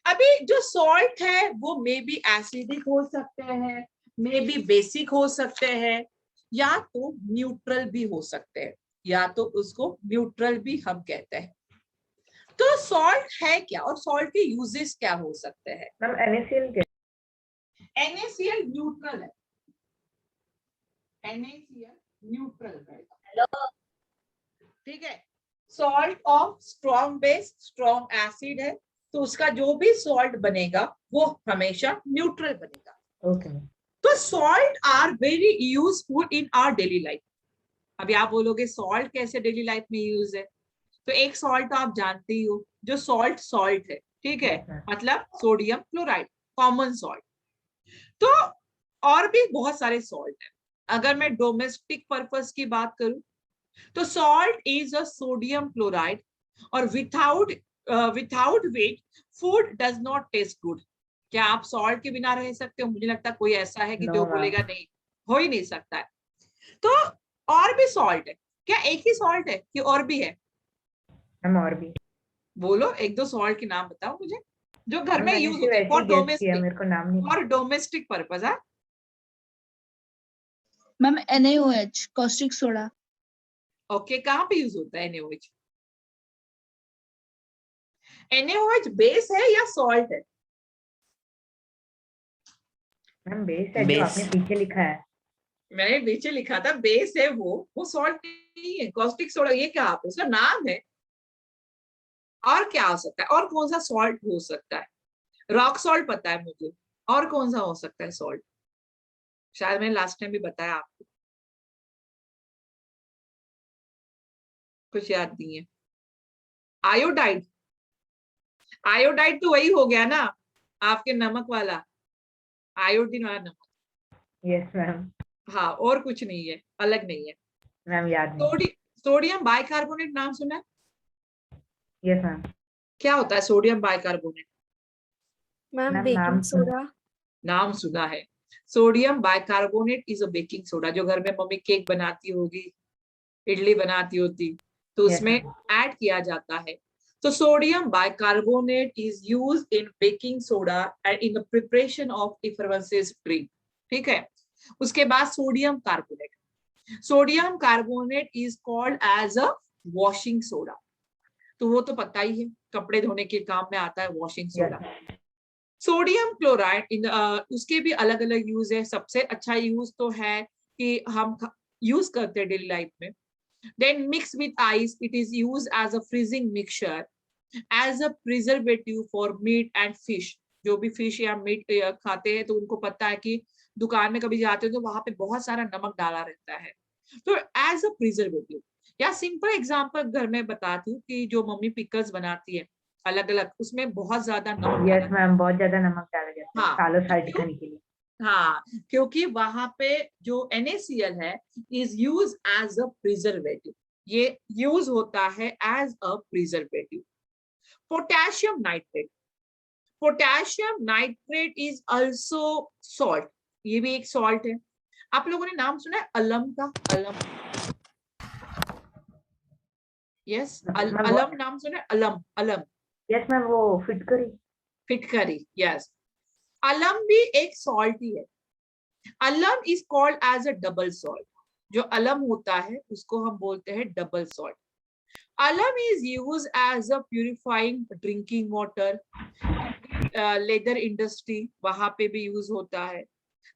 अभी जो सॉल्ट है वो मे बी एसिडिक हो सकते हैं, मे बी बेसिक हो सकते हैं, या तो न्यूट्रल भी हो सकते हैं, या तो उसको न्यूट्रल भी हम कहते हैं। तो सॉल्ट है क्या, और सॉल्ट के यूजेस क्या हो सकते हैं? मैम NaCl क्या? NaCl न्यूट्रल है, NaCl न्यूट्रल है, ठीक है। Salt of strong base, strong acid है, तो उसका जो भी सॉल्ट बनेगा वो हमेशा न्यूट्रल बनेगा। ओके। तो salt are very useful in our daily life. अभी आप बोलोगे सॉल्ट कैसे डेली लाइफ में यूज है, तो एक सॉल्ट तो आप जानते ही हो, जो सॉल्ट है, ठीक है, मतलब सोडियम क्लोराइड, कॉमन सॉल्ट। तो और भी बहुत सारे सॉल्ट है। अगर मैं डोमेस्टिक पर्पस की बात करूं, तो salt is a sodium chloride, और without which food does not taste good. क्या आप सॉल्ट के बिना रह सकते हो? मुझे लगता है कोई ऐसा है कि जो बोलेगा नहीं, हो ही नहीं सकता है। तो और भी सॉल्ट है क्या, एक ही सॉल्ट है कि और भी है? हम और भी बोलो, एक दो सॉल्ट के नाम बताओ मुझे जो घर में यूज होते हैं फॉर फॉर डोमेस्टिक, मेरे को नाम नहीं, फॉर डोमेस्टिक पर्पस। है ma'am NaOH caustic soda. Okay, कहाँ पे यूज होता है NaOH? NaOH बेस है या सॉल्ट है? मैम बेस है, जो आपने पीछे लिखा है। मैंने नीचे लिखा था बेस है, वो सॉल्ट नहीं है। कॉस्टिक सोडा ये क्या, आप उसका नाम है। और क्या हो सकता है, और कौन सा सॉल्ट हो सकता है? रॉक सॉल्ट पता है मुझे, और कौन सा हो सकता है सॉल्ट? शायद मैंने लास्ट टाइम भी बताया आपको, कुछ याद नहीं है। आयोडाइड, आयोडाइड तो वही हो गया ना आपके नमक वाला, आयोडीन वाला नमक। Yes ma'am. हाँ, और कुछ नहीं है, अलग नहीं है। मैम याद नहीं। सोडियम बाइकार्बोनेट नाम सुना है? Yes ma'am. क्या होता है sodium bicarbonate? Ma'am ma'am, baking नाम सुना। सोडा। नाम सुना है। Sodium bicarbonate is a baking soda. जो घर में मम्मी केक बनाती होगी, इडली बनाती होती, तो यस उसमें मैम। ऐड किया जाता है। तो sodium bicarbonate is use in baking soda and in the preparation of effervescence drink. ठीक है। उसके बाद sodium carbonate. Sodium carbonate is called as a washing soda. तो वो तो पता ही है, कपड़े धोने के काम में आता है washing soda. Yes. Sodium chloride in उसके भी अलग अलग यूज है। सबसे अच्छा यूज तो है कि हम यूज करते हैं डेली लाइफ में। Then mix with ice, it is use as a freezing mixture, as a preservative for meat and fish. जो भी फिश या मीट खाते हैं तो उनको पता है कि दुकान में कभी जाते हो तो वहां पे बहुत सारा नमक डाला रहता है, तो एज अ प्रिजर्वेटिव। या सिंपल एग्जांपल घर में बताती हूँ कि जो मम्मी पिकल्स बनाती है अलग अलग, उसमें बहुत ज्यादा नमक डाला। यस मैम, बहुत ज्यादा नमक डाला जाता है हाँ, सालों साल क्यों? टिकाने के लिए। हाँ, क्योंकि वहां पे जो NaCl है is use as a preservative. ये यूज होता है as a preservative. Potassium nitrate. Potassium nitrate is also salt. ये भी एक सॉल्ट है। आप लोगों ने नाम सुना है अलम का? अलम, यस। मैम वो, अलम नाम सुना है? अलम, अलम। यस मैम, वो फिट करी। फिटकरी, यस। अलम भी एक सॉल्ट ही है। Alum is called as a double salt. जो अलम होता है उसको हम बोलते हैं double salt. Alum is use as a purifying drinking water. Leather industry, वहां पे भी यूज होता है।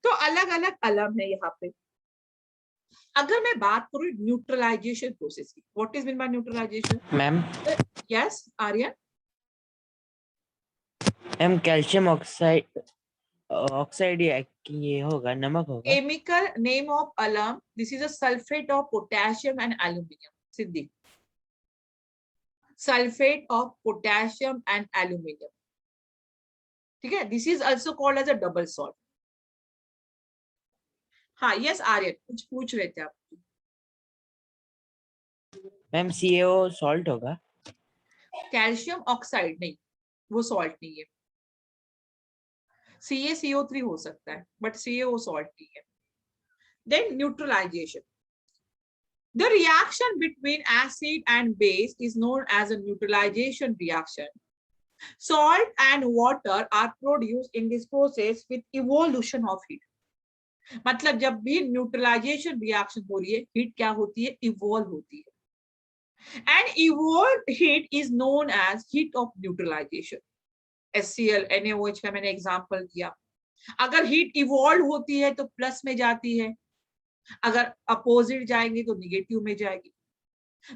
तो अलग अलग अलम है यहाँ पे। अगर मैं बात करूं न्यूट्रलाइजेशन प्रोसेस की, what is mean by neutralisation? Ma'am yes Aryan. Ma'am calcium oxide, oxide ये होगा, नमक होगा। Chemical name of alum, this is a sulfate of potassium and aluminium. Siddhi, sulfate of potassium and aluminium. ठीक है, this is also called as a double salt. हाँ, yes आर्यन, कुछ पूछ रहे थे आप? मैम CaO सॉल्ट होगा। कैल्शियम ऑक्साइड नहीं, वो सॉल्ट नहीं है। CaCO3 हो सकता है, बट CaO सॉल्ट नहीं है। Then neutralization. The reaction between acid and base is known as a neutralization reaction. Salt and water are produced in this process with evolution of heat. मतलब जब भी न्यूट्रलाइजेशन रिएक्शन हो रही है, हीट क्या होती है? इवॉल्व होती है। And evolve heat is known as heat of neutralisation. HCl NaOH का मैंने एग्जांपल दिया। अगर हीट इवॉल्व होती है तो प्लस में जाती है, अगर अपोजिट जाएंगे तो निगेटिव में जाएगी।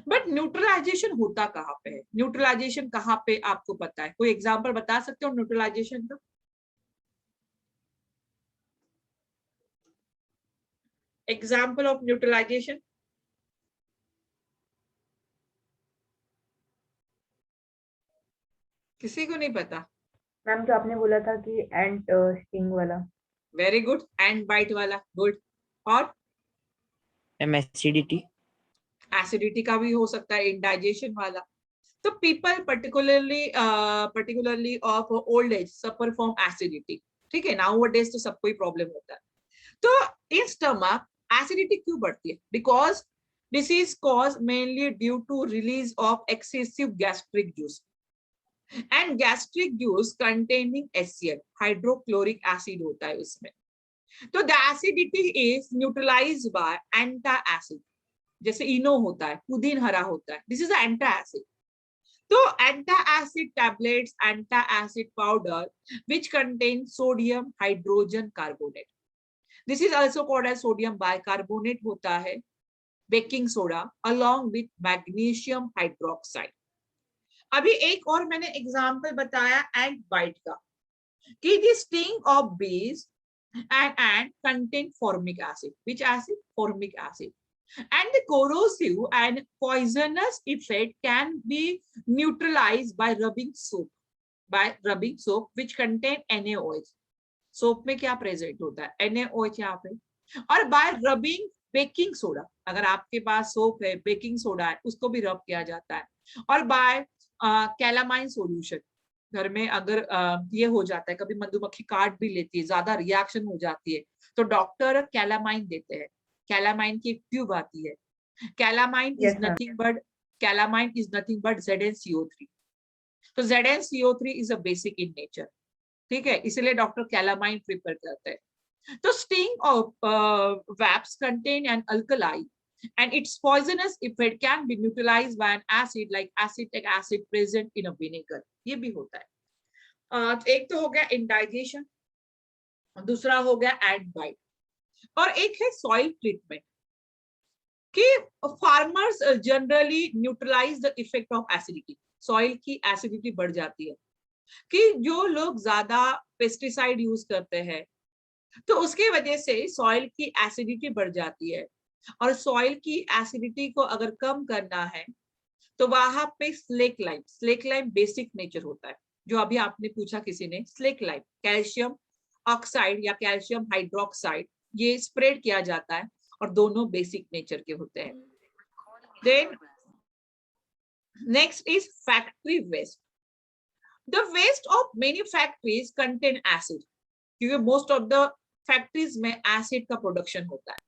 बट न्यूट्रलाइजेशन होता कहाँ पे है? न्यूट्रलाइजेशन कहाँ पे आपको पता है? कोई एग्जांपल बता सकते हो न्यूट्रलाइजेशन का? Example of neutralisation? किसी को नहीं पता? मैम, जो आपने बोला था कि एंट स्टिंग वाला। वेरी गुड, एंड बाइट वाला, गुड। और मैम एसिडिटी। एसिडिटी का भी हो सकता है, इंडाइजेशन वाला। तो people particularly of old age suffer from acidity. ठीक है, नाउ डेज तो सबको ही प्रॉब्लम होता है। तो इन स्टमक एसिडिटी क्यों बढ़ती है? Because this is cause mainly due to release of excessive gastric juice and gastric juice containing HCl, hydrochloric acid होता है उसमें। तो the acidity is neutralised by antacid. जैसे इनो होता है, पुदीन हरा होता है, दिस इज एंटा एसिड। तो antacid tablets, antacid powder which contain sodium hydrogen carbonate, this is also called as sodium bicarbonate होता है, baking soda along with magnesium hydroxide. अभी एक और मैंने एग्जांपल बताया एंट बाइट का, कि द स्टिंग ऑफ बीज and ant contain formic acid. Which acid? Formic acid. And the corrosive and poisonous effect can be neutralized by rubbing soap. By rubbing soap which contain NaOH. Soap में क्या प्रेजेंट होता है? NaOH यहाँ पे। और बाय रबिंग बेकिंग सोडा, अगर आपके पास सोप है, बेकिंग सोडा है, उसको भी रब किया जाता है। और बाय कैलामाइन सॉल्यूशन, घर में अगर ये हो जाता है, कभी मधुमक्खी काट भी लेती है, ज्यादा रिएक्शन हो जाती है, तो डॉक्टर कैलामाइन देते हैं। कैलामाइन की एक ट्यूब आती है। Calamine is Yes, ma'am. Nothing but ZnCO3। तो ZnCO3 is a basic in nature, ठीक है, इसलिए डॉक्टर कैलामाइन प्रिपेयर करते हैं। तो sting of wasps contain an alkali and its poisonous effect can be neutralized by an acid like acetic acid present in a vinegar। ये भी होता है। तो एक तो हो गया इंडाइजेशन, दूसरा हो गया एंड बाइट, और एक है सॉइल ट्रीटमेंट कि farmers generally neutralise the effect of acidity. Soil की एसिडिटी बढ़ जाती है कि जो लोग ज्यादा पेस्टिसाइड यूज करते हैं, तो उसके वजह से सॉइल की एसिडिटी बढ़ जाती है, और सॉइल की एसिडिटी को अगर कम करना है तो वहां पे स्लेक लाइम बेसिक नेचर होता है, जो अभी आपने पूछा किसी ने, स्लेक लाइम कैल्शियम ऑक्साइड या कैल्शियम हाइड्रोक्साइड, ये स्प्रेड किया जाता है और दोनों बेसिक नेचर के होते हैं। Then next is factory waste. The waste of many factories contain acid, क्योंकि मोस्ट ऑफ द फैक्ट्रीज में एसिड का प्रोडक्शन होता है।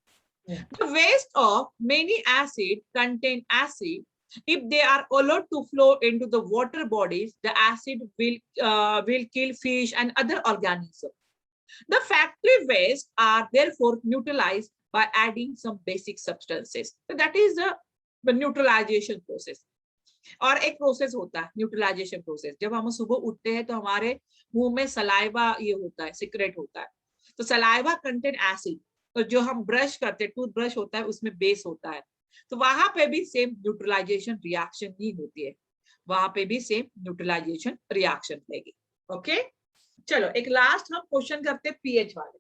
The waste of many acid contain acid. If they are allowed to flow into the water bodies, the acid will kill fish and other organisms. The factory waste are therefore neutralized by adding some basic substances. So that is the neutralization process. और एक प्रोसेस होता है न्यूट्रलाइजेशन प्रोसेस। जब हम सुबह उठते हैं तो हमारे मुंह में सलाइवा ये होता है, सिक्रेट होता है, तो सलाइवा कंटेन एसिड। तो जो हम ब्रश करते हैं, टूथ ब्रश होता है, उसमें बेस होता है, तो वहां पे भी सेम न्यूट्रलाइजेशन रिएक्शन ही होती है, वहां पे भी सेम न्यूट्रलाइजेशन रिएक्शन लेगी। ओके, चलो एक लास्ट हम क्वेश्चन करते हैं पीएच वाले।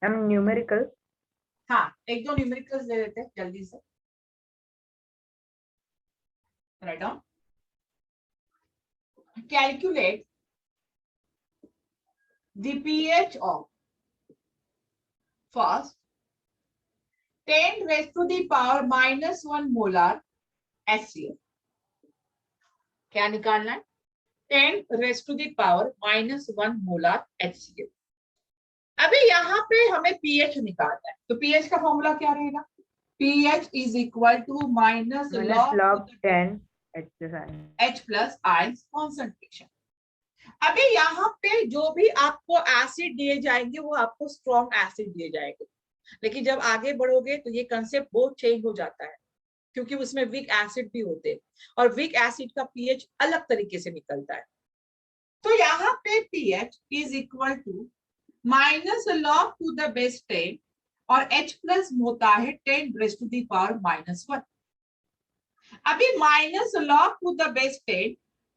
हम न्यूमेरिकल, हाँ, एक दो न्यूमेरिकल्स ले लेते हैं जल्दी से। Write down, calculate the pH of first 10 raised to the power -1 molar HCl। क्या निकालना है? 10 raised to the power -1 molar HCl। अभी यहाँ पे हमें pH निकालना है, तो pH का फॉर्मूला क्या रहेगा? pH is equal to minus log 10 H plus ions concentration। अभी यहाँ पे जो भी आपको एसिड दिए जाएंगे वो आपको स्ट्रॉन्ग एसिड दिए जाएंगे, लेकिन जब आगे बढ़ोगे तो ये कंसेप्ट बहुत चेंज हो जाता है, क्योंकि उसमें वीक एसिड भी होते हैं और वीक एसिड का पीएच अलग तरीके से निकलता है। तो यहाँ पे pH is equal to minus log to the base 10 और H प्लस होता है 10 रेज़ टू द पावर -1। अभी minus log to the base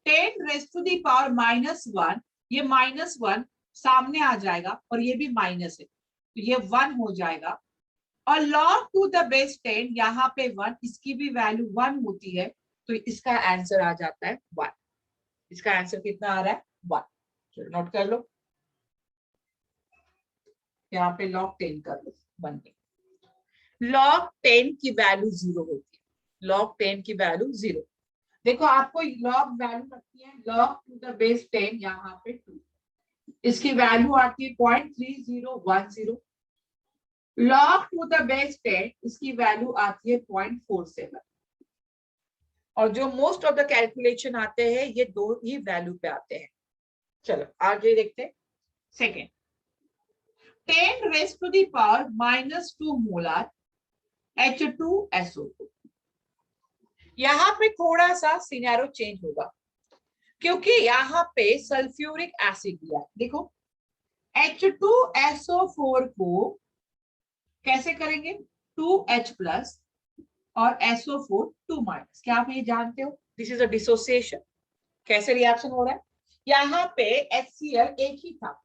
10 raise to the power -1, ये -1 सामने आ जाएगा और ये भी माइनस है, तो ये 1 हो जाएगा, और log टू द बेस 10 यहाँ पे 1, इसकी भी वैल्यू 1 होती है, तो इसका आंसर आ जाता है 1। इसका आंसर कितना आ रहा है? 1। चलो नोट कर लो, यहाँ पे log 10 कर लो, 1 पे log 10 की वैल्यू 0 होती है। log 10 की वैल्यू 0, देखो आपको log वैल्यू रखती है log टू द बेस 10, यहाँ पे 2, इसकी वैल्यू आती है 0.3010। log टू द बेस 10, इसकी वैल्यू आती है 0.47, और जो मोस्ट ऑफ द कैलकुलेशन आते हैं ये दो ही वैल्यू पे आते हैं। चलो आगे देखते हैं। Second, 10 raise to the power -2 molar H2SO2। यहाँ पे थोड़ा सा सिनेरियो चेंज होगा, क्योंकि यहाँ पे सल्फ्यूरिक एसिड दिया है। देखो H2SO4 को कैसे करेंगे? 2H प्लस और SO4 2-। क्या आप ये जानते हो? This is a dissociation. कैसे रिएक्शन हो रहा है? यहाँ पे HCl एक ही था,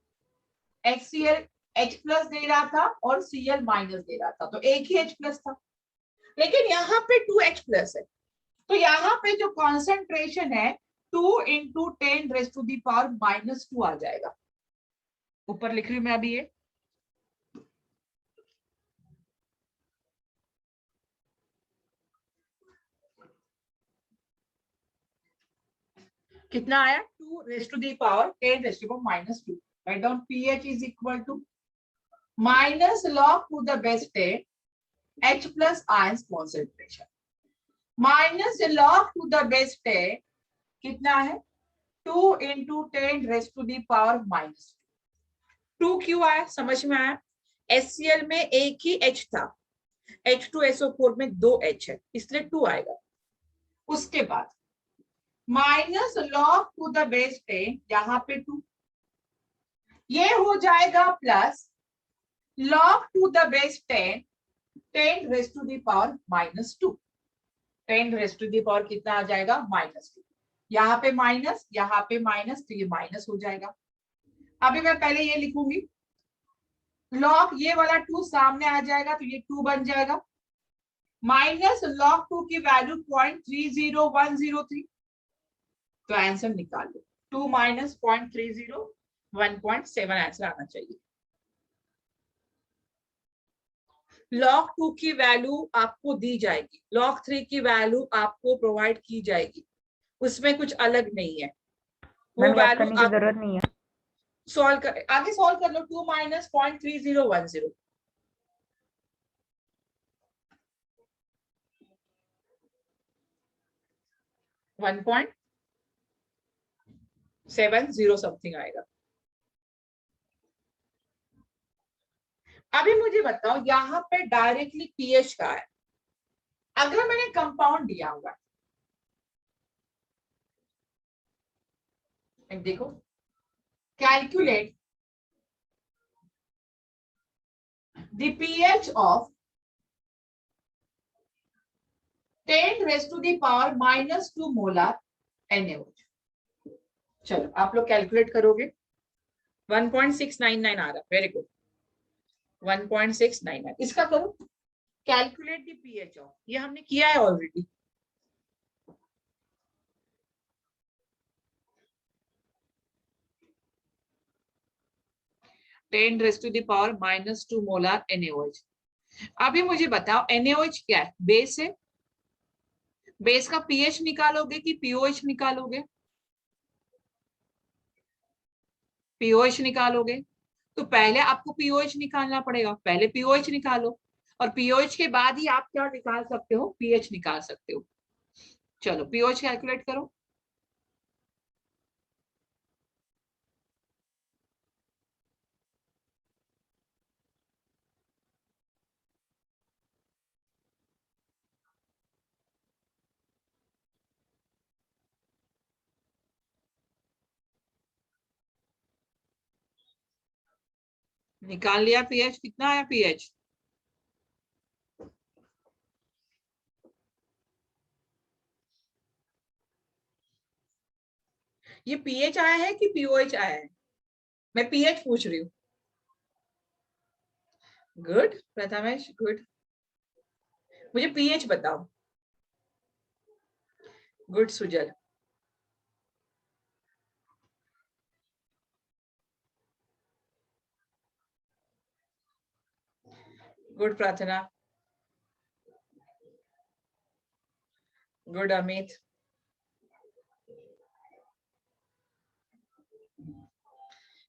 HCl H प्लस दे रहा था और Cl माइनस दे रहा था, तो एक ही H प्लस था, लेकिन यहाँ पे 2H प्लस है, तो यहाँ पे जो कॉन्सेंट्रेशन है 2 × 10 रेज़ टू द पावर -2 आ जाएगा। ऊपर लिख रही हूँ मैं अभी ये, कितना आया 2 raised to the power 10 raised to the power -2. Write down pH is equal to minus log to the base 10 H plus ions concentration minus log to the base 10 कितना है 2 into 10 raised to the power -2. 2 क्यों आया समझ में आया? HCl में एक ही H था, H2SO4 में 2 H है, इसलिए 2 आएगा. उसके बाद minus log to the base 10 यहाँ पे 2, ये हो जाएगा plus log to the base 10 10 raise to the power -2. 10 raise to the power कितना आ जाएगा -2. यहाँ पे माइनस, यहाँ पे माइनस, तो ये माइनस हो जाएगा. अभी मैं पहले ये लिखूंगी, लॉग ये वाला 2 सामने आ जाएगा तो ये 2 बन जाएगा. माइनस लॉग 2 की वैल्यू 0.30103, तो आंसर निकाल लो. 2 माइनस 0.30 1.7 आंसर आना चाहिए. log 2 की वैल्यू आपको दी जाएगी, log 3 की वैल्यू आपको प्रोवाइड की जाएगी, उसमें कुछ अलग नहीं है. वो याद करने की वैल्यू जरूरत नहीं है. सॉल्व कर, आगे सॉल्व कर लो. 2 माइनस 0.3010 1.70 समथिंग आएगा. अभी मुझे बताओ यहाँ पे डायरेक्टली पीएच का है. अगर मैंने कंपाउंड दिया हुआ है, देखो calculate the pH of 10 raise to the power -2 molar NaOH. चलो आप लोग कैलकुलेट करोगे. 1.699 आ रहा. Very good. 1.699 इसका करो. कैलकुलेट द पीएच ऑफ, ये हमने किया है already. Ten raise to the power -2 molar NaOH. अभी मुझे बताओ NaOH क्या है? बेस है. बेस का पीएच निकालोगे कि पीओएच निकालोगे? पीओएच निकालोगे. तो पहले आपको पीओएच निकालना पड़ेगा. पहले पीओएच निकालो और पीओएच के बाद ही आप क्या निकाल सकते हो? पीएच निकाल सकते हो. चलो पीओएच कैलकुलेट करो. निकाल लिया पीएच. कितना आया पीएच? ये पीएच आया है कि पीओएच आया है? मैं पीएच पूछ रही हूँ. Good Prathamesh, good. मुझे पीएच बताओ. गुड सुजल. गुड प्रार्थना. गुड अमित.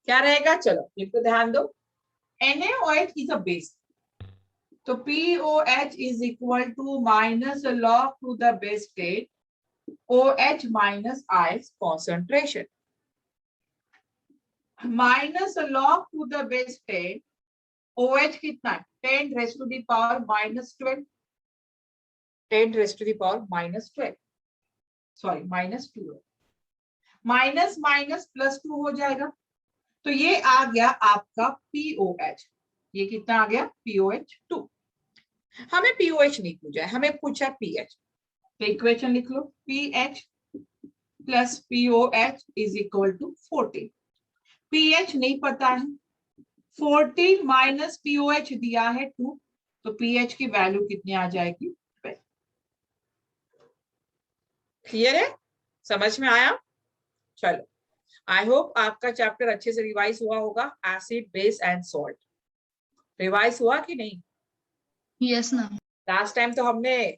क्या रहेगा? चलो एक तो ध्यान दो. NaOH is a base. तो POH is equal to minus log to the base 10 OH minus ions concentration. Minus log to the base 10 OH कितना है? 10 raised to the power -12. 10 raised to the power -12. Sorry -2. Minus minus +2 हो जाएगा. तो ये आ गया आपका POH. ये कितना आ गया? POH2. हमें POH नहीं पूछा है, हमें पूछा pH. तो इक्वेशन लिख लो. pH plus POH is equal to 14. pH नहीं पता है. 14 माइनस POH दिया है 2, तो pH की वैल्यू कितनी आ जाएगी? 12. क्लियर है? समझ में आया? चलो आई होप आपका चैप्टर अच्छे से रिवाइज हुआ होगा. Acid, base and salt revise हुआ कि नहीं? Yes ma'am. लास्ट टाइम तो हमने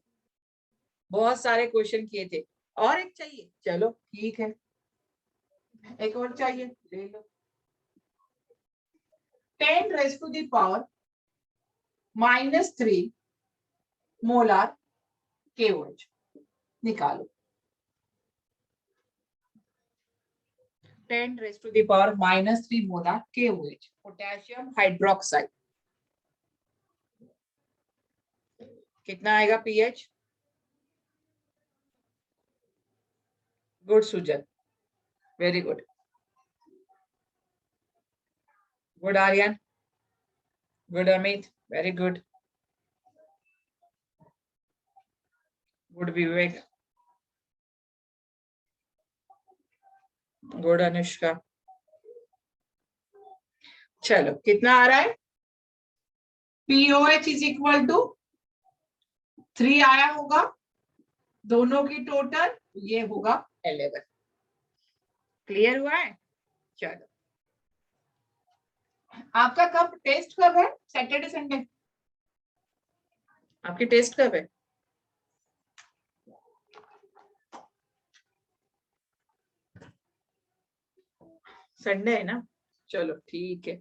बहुत सारे क्वेश्चन किए थे. और एक चाहिए? चलो ठीक है. एक और चाहिए, ले लो। 10⁻³ मोलार KOH निकालो। 10⁻³ मोलार KOH, पोटेशियम हाइड्रोक्साइड। कितना आएगा pH? Good Sujan, very good. Good Aryan, good Amit, very good. Good Vivek, good Anushka. चलो कितना आ रहा है? POH इज इक्वल टू 3 आया होगा, दोनों की टोटल ये होगा 11। क्लियर हुआ है? चलो, आपका कब टेस्ट कब है? सैटरडे संडे आपकी टेस्ट कब है? संडे है ना? चलो ठीक है।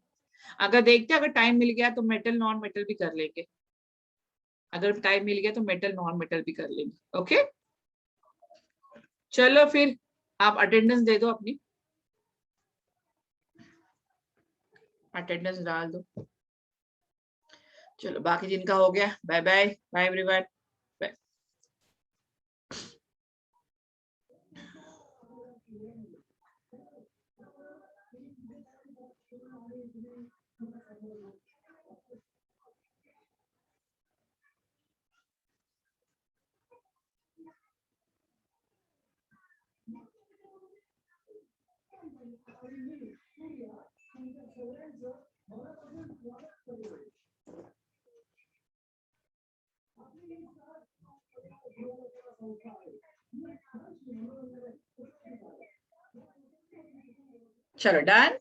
अगर देखते हैं, अगर टाइम मिल गया तो मेटल नॉन मेटल भी कर लेंगे। अगर टाइम मिल गया तो मेटल नॉन मेटल भी कर लेंगे। ओके, चलो फिर आप अटेंडेंस दे दो, अपनी अटेंडेंस डाल दो। चलो बाकी जिनका हो गया, बाय बाय, बाय एवरीवन। चलो डन।